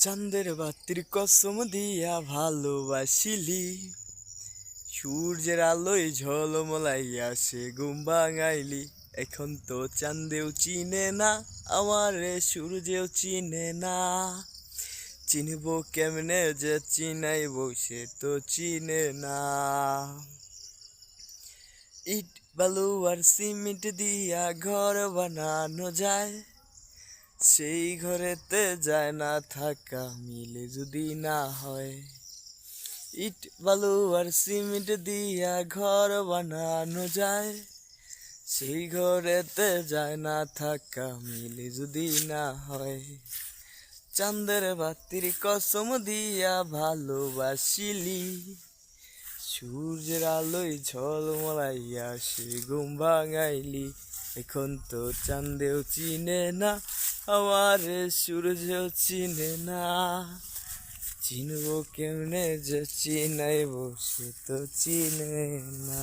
চাঁদের বাতির কসম দিয়া ভালোবাসিলি, সূর্যের আলোয় ঝলমলাইয়া সে ঘুম ভাঙাইলি। এখন তো চাঁদেও চিনে না আমারে, সূর্যেও চিনে না। চিনবো কেমনে যে চিনাইব, সে তো চিনে না। ইট বালু আর সিমেন্ট দিয়া ঘর বানানো যায়, সেই ঘরেতে যায় না থাকা, মিলে যদি না হয়। ইট বালু আর সিমেন্ট দিয়া ঘর বানানো যায়, সেই ঘরেতে যায় না থাকা, মিলে যদি না হয়। চাঁদের বাতির কসম দিয়া ভালোবাসিলি, সূর্যের আলোয় ঝলমলাইয়া সে ঘুম ভাঙাইলি। এখন তো চাঁদেও চিনে না আমারে, সূর্যেও চিনে না। চিনবো কেমনে যে চিনাইব, সে তো চিনে না।